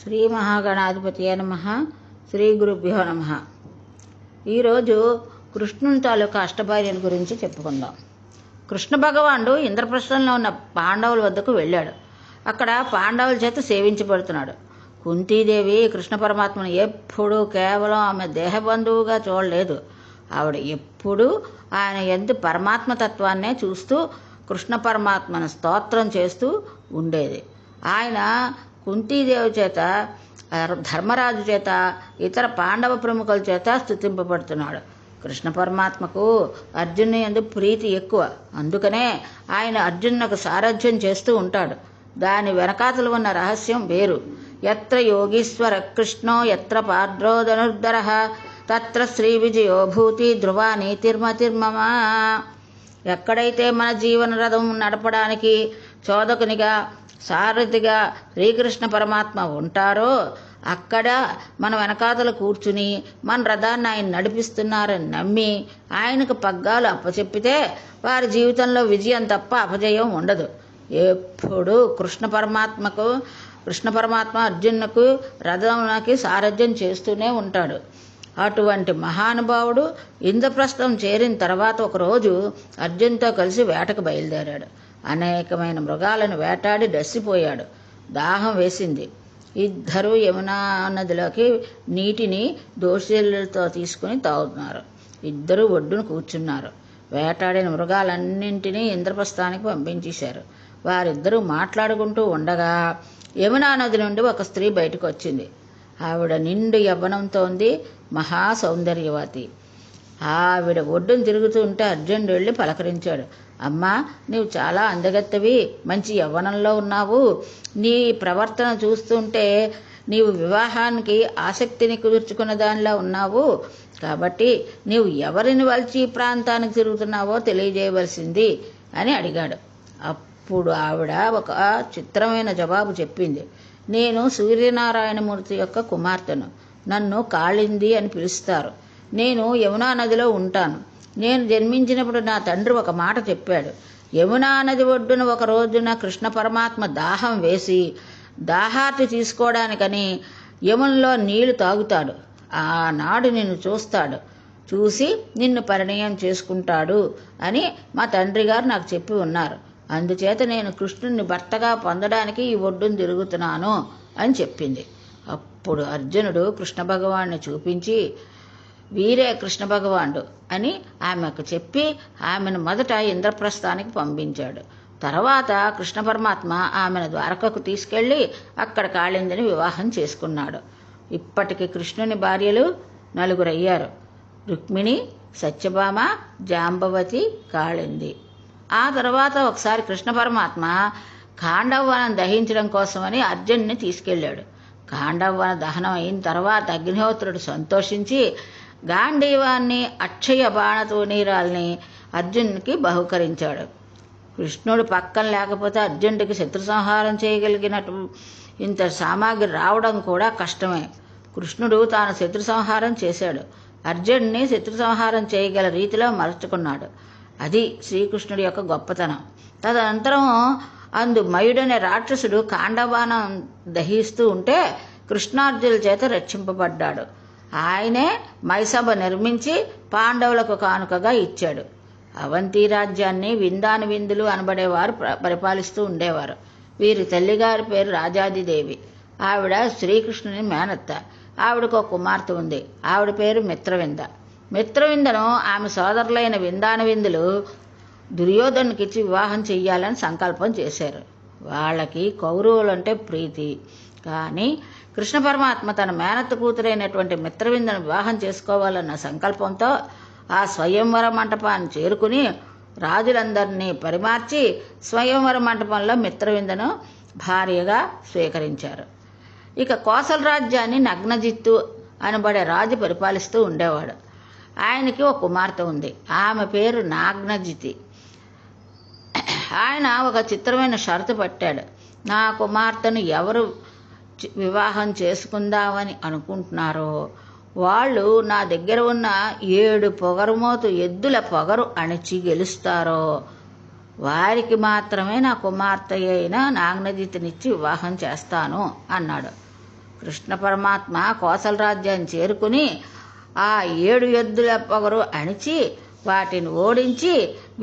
శ్రీ మహాగణాధిపతియే నమః. శ్రీ గురుభ్యో నమః. ఈరోజు కృష్ణుని తాలూకా అష్టభార్యల గురించి చెప్పుకుందాం. కృష్ణ భగవానుడు ఇంద్రప్రస్థంలో ఉన్న పాండవుల వద్దకు వెళ్ళాడు. అక్కడ పాండవుల చేత సేవించబడుతున్నాడు. కుంతీదేవి కృష్ణ పరమాత్మను ఎప్పుడూ కేవలం ఆమె దేహబంధువుగా చూడలేదు. ఆవిడ ఎప్పుడూ ఆయన యందు పరమాత్మ తత్వాన్నే చూస్తూ కృష్ణ పరమాత్మను స్తోత్రం చేస్తూ ఉండేది. ఆయన కుంతీదేవి చేత, ధర్మరాజు చేత, ఇతర పాండవ ప్రముఖుల చేత స్తుతింపబడుతున్నాడు. కృష్ణ పరమాత్మకు అర్జునుని యందు ప్రీతి ఎక్కువ. అందుకనే ఆయన అర్జునునకు సారథ్యం చేస్తూ ఉంటాడు. దాని వెనకాతలు ఉన్న రహస్యం వేరు. ఎత్ర యోగీశ్వర కృష్ణో ఎత్ర పార్ద్రో ధనుర్ధరః తత్ర శ్రీ విజయోభూతి ధ్రువా నీతిర్మతిర్మమ. ఎక్కడైతే మన జీవన రథం నడపడానికి చోదకునిగా, సారథిగా శ్రీకృష్ణ పరమాత్మ ఉంటారో అక్కడ మన వెనకాతలు కూర్చుని మన రథాన్ని ఆయన నడిపిస్తున్నారని నమ్మి ఆయనకు పగ్గాలు అప్పచెప్పితే వారి జీవితంలో విజయం తప్ప అపజయం ఉండదు. ఎప్పుడు కృష్ణ పరమాత్మ అర్జునుకు రథంకి సారథ్యం చేస్తూనే ఉంటాడు. అటువంటి మహానుభావుడు ఇంద్రప్రస్థం చేరిన తర్వాత ఒకరోజు అర్జున్తో కలిసి వేటకు బయలుదేరాడు. అనేకమైన మృగాలను వేటాడి డస్సిపోయాడు. దాహం వేసింది. ఇద్దరూ యమునా నదిలోకి నీటిని దోసెలతో తీసుకుని తాగుతున్నారు. ఇద్దరూ ఒడ్డును కూర్చున్నారు. వేటాడిన మృగాలన్నింటినీ ఇంద్రప్రస్థానికి పంపించేశారు. వారిద్దరూ మాట్లాడుకుంటూ ఉండగా యమునా నది నుండి ఒక స్త్రీ బయటకు వచ్చింది. ఆవిడ నిండు యవ్వనంతో ఉంది, మహా సౌందర్యవతి. ఆవిడ ఒడ్డును తిరుగుతూ ఉంటే అర్జునుడు వెళ్ళి పలకరించాడు. అమ్మా, నీవు చాలా అందగత్తెవి, మంచి యవ్వనంలో ఉన్నావు. నీ ప్రవర్తన చూస్తుంటే నీవు వివాహానికి ఆసక్తిని కుదుర్చుకున్న దానిలా ఉన్నావు. కాబట్టి నీవు ఎవరిని వలిచి ప్రాంతానికి తిరుగుతున్నావో తెలియజేయవలసింది అని అడిగాడు. అప్పుడు ఆవిడ ఒక చిత్రమైన జవాబు చెప్పింది. నేను సూర్యనారాయణమూర్తి యొక్క కుమార్తెను. నన్ను కాళింది అని పిలుస్తారు. నేను యమునా నదిలో ఉంటాను. నేను జన్మించినప్పుడు నా తండ్రి ఒక మాట చెప్పాడు. యమునా నది ఒడ్డున ఒక రోజున కృష్ణ పరమాత్మ దాహం వేసి దాహార్తి తీసుకోవడానికని యమునలో నీళ్లు తాగుతాడు. ఆనాడు నిన్ను చూస్తాడు, చూసి నిన్ను పరిణయం చేసుకుంటాడు అని మా తండ్రి గారు నాకు చెప్పి ఉన్నారు. అందుచేత నేను కృష్ణుని భర్తగా పొందడానికి ఈ ఒడ్డును తిరుగుతున్నాను అని చెప్పింది. అప్పుడు అర్జునుడు కృష్ణ భగవాన్ని చూపించి వీరే కృష్ణ భగవానుడు అని ఆమెకు చెప్పి ఆమెను మొదట ఇంద్రప్రస్థానికి పంపించాడు. తర్వాత కృష్ణ పరమాత్మ ఆమెను ద్వారకకు తీసుకెళ్లి అక్కడ కాళిందిని వివాహం చేసుకున్నాడు. ఇప్పటికి కృష్ణుని భార్యలు 4 అయ్యారు. రుక్మిణి, సత్యభామ, జాంబవతి, కాళింది. ఆ తర్వాత ఒకసారి కృష్ణ పరమాత్మ ఖాండవవనం దహించడం కోసమని అర్జునుని తీసుకెళ్ళాడు. ఖాండవవన దహనం అయిన తర్వాత అగ్నిహోత్రుడు సంతోషించి గాంధీవాన్ని అక్షయ బాణతూణీరాల్ని అర్జునునికి బహుకరించాడు. కృష్ణుడు పక్కన లేకపోతే అర్జునుడికి శత్రు సంహారం చేయగలిగినట్టు ఇంత సామాగ్రి రావడం కూడా కష్టమే. కృష్ణుడు తాను శత్రు సంహారం చేశాడు. అర్జునుడిని శత్రు సంహారం చేయగల రీతిలో మలుచుకున్నాడు. అది శ్రీకృష్ణుడి యొక్క గొప్పతనం. తదనంతరం మయుడనే రాక్షసుడు ఖాండవానం దహిస్తూ ఉంటే కృష్ణార్జునుల చేత రక్షింపబడ్డాడు. ఆయనే మైసభ నిర్మించి పాండవులకు కానుకగా ఇచ్చాడు. అవంతి రాజ్యాన్ని విందాను విందులు అనబడేవారు పరిపాలిస్తూ ఉండేవారు. వీరి తల్లిగారి పేరు రాజాదిదేవి. ఆవిడ శ్రీకృష్ణుని మేనత్త. ఆవిడకు ఒక కుమార్తె ఉంది. ఆవిడ పేరు మిత్రవింద. మిత్రవిందను ఆమె సోదరులైన విందాను విందులు దుర్యోధనుకిచ్చి వివాహం చెయ్యాలని సంకల్పం చేశారు. వాళ్ళకి కౌరవులంటే ప్రీతి. కానీ కృష్ణ పరమాత్మ తన మేనత్త కూతురైనటువంటి మిత్రవిందను వివాహం చేసుకోవాలన్న సంకల్పంతో ఆ స్వయంవర మంటపాన్ని చేరుకుని రాజులందరినీ పరిమార్చి స్వయంవర మంటపంలో మిత్రవిందను భార్యగా స్వీకరించారు. ఇక కోసల రాజ్యాన్ని నగ్నజిత్తు అనబడే రాజు పరిపాలిస్తూ ఉండేవాడు. ఆయనకి ఒక కుమార్తె ఉంది. ఆమె పేరు నాగ్నజితి. ఆయన ఒక చిత్రమైన షరతు పెట్టాడు. నా కుమార్తెను ఎవరు వివాహం చేసుకుందామని అనుకుంటున్నారో వాళ్ళు నా దగ్గర ఉన్న 7 పొగరుమోతు ఎద్దుల పొగరు అణిచి గెలుస్తారో వారికి మాత్రమే నా కుమార్తె అయిన నాగ్నజితినిచ్చి వివాహం చేస్తాను అన్నాడు. కృష్ణ పరమాత్మ కోసల రాజ్యాన్ని చేరుకుని ఆ 7 ఎద్దుల పొగరు అణిచి వాటిని ఓడించి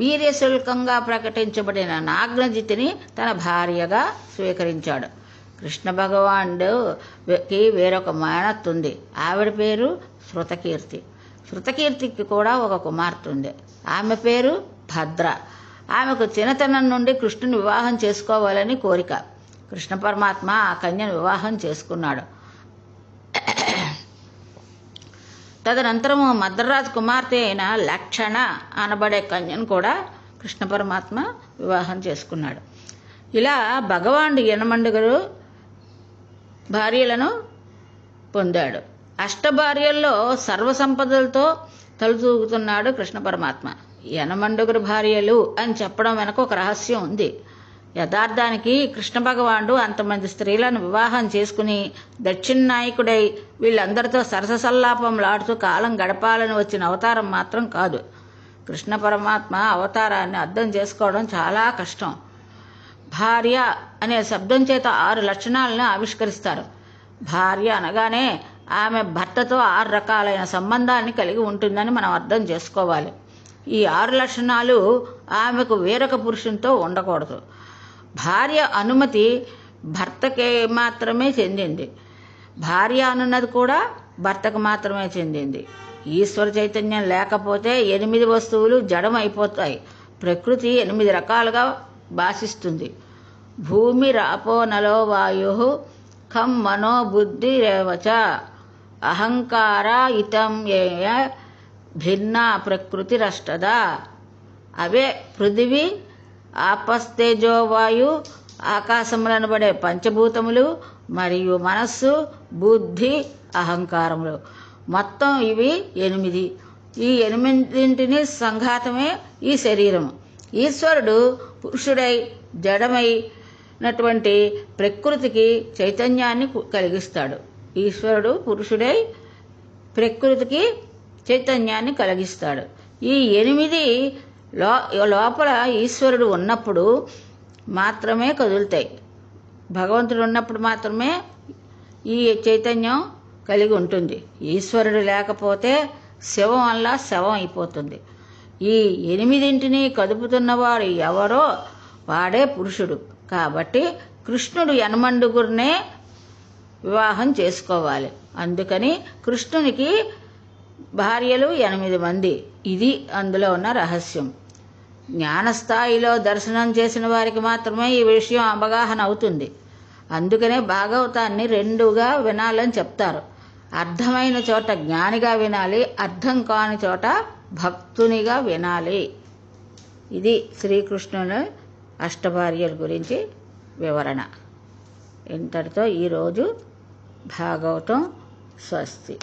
వీర్యశుల్కంగా ప్రకటించబడిన నాగ్నజితిని తన భార్యగా స్వీకరించాడు. కృష్ణ భగవానుడికి వేరొక మేనత్త ఉంది. ఆవిడ పేరు శృతకీర్తి. శృతకీర్తికి కూడా ఒక కుమార్తె ఉంది. ఆమె పేరు భద్ర. ఆమెకు చిన్నతనం నుండి కృష్ణుని వివాహం చేసుకోవాలని కోరిక. కృష్ణ పరమాత్మ ఆ కన్యను వివాహం చేసుకున్నాడు. తదనంతరము మద్రరాజు కుమార్తె అయిన లక్షణ అనబడే కన్యను కూడా కృష్ణ పరమాత్మ వివాహం చేసుకున్నాడు. ఇలా భగవానుడు యనమండుగురు భార్యలను పొందాడు. అష్టభార్యల్లో సర్వసంపదలతో తలతూగుతున్నాడు కృష్ణ పరమాత్మ. యనమండుగురు భార్యలు అని చెప్పడం వెనక ఒక రహస్యం ఉంది. యథార్థానికి కృష్ణ భగవానుడు అంతమంది స్త్రీలను వివాహం చేసుకుని దక్షిణాయకుడై వీళ్ళందరితో సరససల్లాపంలాడుతూ కాలం గడపాలని వచ్చిన అవతారం మాత్రం కాదు. కృష్ణ పరమాత్మ అవతారాన్ని అర్థం చేసుకోవడం చాలా కష్టం. భార్య అనే శబ్దం చేత 6 లక్షణాలను ఆవిష్కరిస్తారు. భార్య అనగానే ఆమె భర్తతో 6 రకాలైన సంబంధాన్ని కలిగి ఉంటుందని మనం అర్థం చేసుకోవాలి. ఈ 6 లక్షణాలు ఆమెకు వేరొక పురుషునితో ఉండకూడదు. భార్య అనుమతి భర్తకే మాత్రమే చెందింది. భార్య అనున్నది కూడా భర్తకు మాత్రమే చెందింది. ఈశ్వర చైతన్యం లేకపోతే 8 వస్తువులు జడమైపోతాయి. ప్రకృతి 8 రకాలుగా భాషిస్తుంది. భూమి రాపో నలో వాయు ఖం మనో బుద్ధి రేవచ అహంకార ఇతం ఏయ భిన్న ప్రకృతి రష్టద. అవే పృథివీ, ఆపస్తేజో వాయు, ఆకాశములనబడే పంచభూతములు మరియు మనస్సు, బుద్ధి, అహంకారములు. మొత్తం ఇవి 8. ఈ 8 సంఘాతమే ఈ శరీరము. ఈశ్వరుడు పురుషుడై జడమైనటువంటి ప్రకృతికి చైతన్యాన్ని కలిగిస్తాడు. ఈశ్వరుడు పురుషుడై ప్రకృతికి చైతన్యాన్ని కలిగిస్తాడు. ఈ 8 లోపల ఈశ్వరుడు ఉన్నప్పుడు మాత్రమే కదులుతాయి. భగవంతుడు ఉన్నప్పుడు మాత్రమే ఈ చైతన్యం కలిగి ఉంటుంది. ఈశ్వరుడు లేకపోతే శవం వల్ల శవం అయిపోతుంది. ఈ 8 కదుపుతున్నవాడు ఎవరో వాడే పురుషుడు. కాబట్టి కృష్ణుడు యనమండుగురినే వివాహం చేసుకోవాలి. అందుకని కృష్ణునికి భార్యలు 8 మంది. ఇది అందులో ఉన్న రహస్యం. జ్ఞానస్థాయిలో దర్శనం చేసిన వారికి మాత్రమే ఈ విషయం అవగాహన అవుతుంది. అందుకనే భాగవతాన్ని 2గా వినాలని చెప్తారు. అర్థమైన చోట జ్ఞానిగా వినాలి, అర్థం కాని చోట భక్తునిగా వినాలి. ఇది శ్రీకృష్ణుని అష్టభార్యల గురించి వివరణ. ఇంతటితో ఈరోజు భాగవతం స్వస్తి.